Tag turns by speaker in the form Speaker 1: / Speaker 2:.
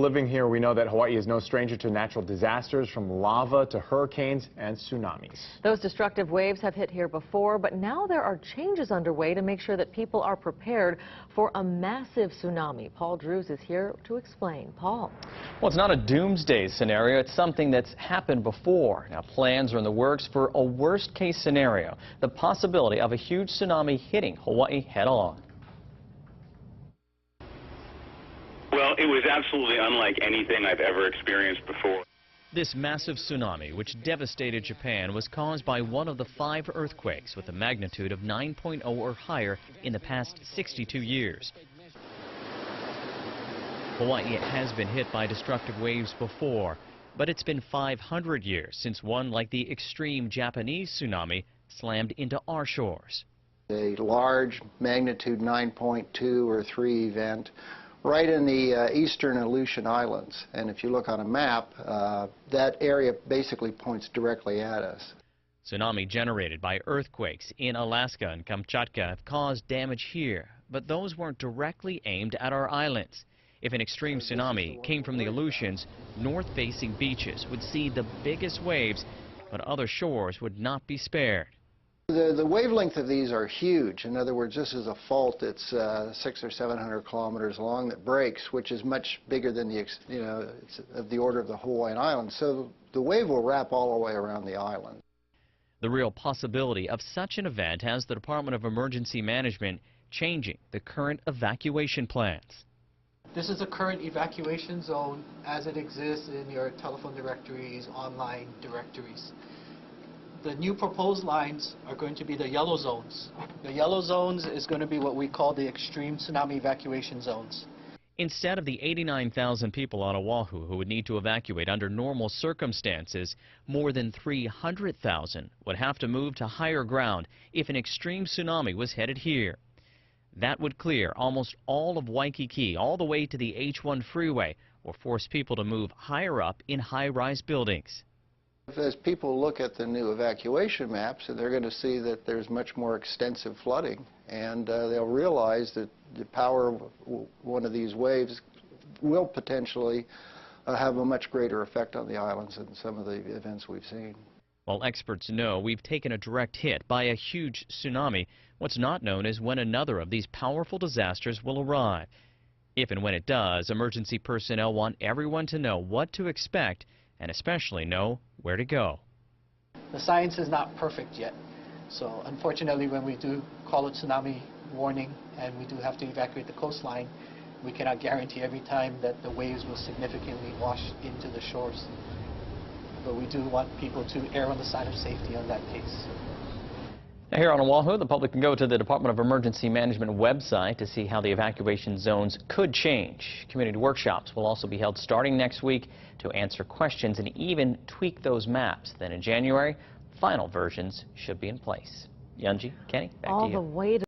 Speaker 1: living here, we know that Hawaii is no stranger to natural disasters, from lava to hurricanes and tsunamis.
Speaker 2: Those destructive waves have hit here before, but now there are changes underway to make sure that people are prepared for a massive tsunami. Paul Drews is here to explain. Paul.
Speaker 3: Well, it's not a doomsday scenario. It's something that's happened before. Now, plans are in the works for a worst-case scenario, the possibility of a huge tsunami hitting Hawaii head-on.
Speaker 4: Well, it was absolutely unlike anything I've ever experienced before.
Speaker 3: This massive tsunami, which devastated Japan, was caused by one of the 5 earthquakes with a magnitude of 9.0 or higher in the past 62 years. Hawaii has been hit by destructive waves before, but it's been 500 years since one like the extreme Japanese tsunami slammed into our shores.
Speaker 5: A large magnitude 9.2 or 3 event right in the eastern Aleutian Islands. And if you look on a map, that area basically points directly at us.
Speaker 3: Tsunami generated by earthquakes in Alaska and Kamchatka have caused damage here, but those weren't directly aimed at our islands. If an extreme tsunami came from the Aleutians, north-facing beaches would see the biggest waves, but other shores would not be spared.
Speaker 5: The wavelength of these are huge. In other words, this is a fault that's 600 or 700 kilometers long that breaks, which is much bigger than it's of the order of the Hawaiian Islands. So the wave will wrap all the way around the island.
Speaker 3: The real possibility of such an event has the Department of Emergency Management changing the current evacuation plans.
Speaker 6: This is the current evacuation zone as it exists in your telephone directories, online directories. The new proposed lines are going to be the yellow zones. The yellow zones is going to be what we call the extreme tsunami evacuation zones.
Speaker 3: Instead of the 89,000 people on Oahu who would need to evacuate under normal circumstances, more than 300,000 would have to move to higher ground if an extreme tsunami was headed here. That would clear almost all of Waikiki all the way to the H1 freeway, or force people to move higher up in high-rise buildings.
Speaker 5: As people look at the new evacuation maps, they're going to see that there's much more extensive flooding, and they'll realize that the power of one of these waves will potentially have a much greater effect on the islands than some of the events we've seen.
Speaker 3: While experts know we've taken a direct hit by a huge tsunami, what's not known is when another of these powerful disasters will arrive. If and when it does, emergency personnel want everyone to know what to expect and especially know where to go.
Speaker 6: The science is not perfect yet, so unfortunately when we do call a tsunami warning and we do have to evacuate the coastline, we cannot guarantee every time that the waves will significantly wash into the shores. But we do want people to err on the side of safety on that case.
Speaker 3: Now here on Oahu, the public can go to the Department of Emergency Management website to see how the evacuation zones could change. Community workshops will also be held starting next week to answer questions and even tweak those maps. Then in January, final versions should be in place. Yunji, Kenny, back to you.
Speaker 2: All the way to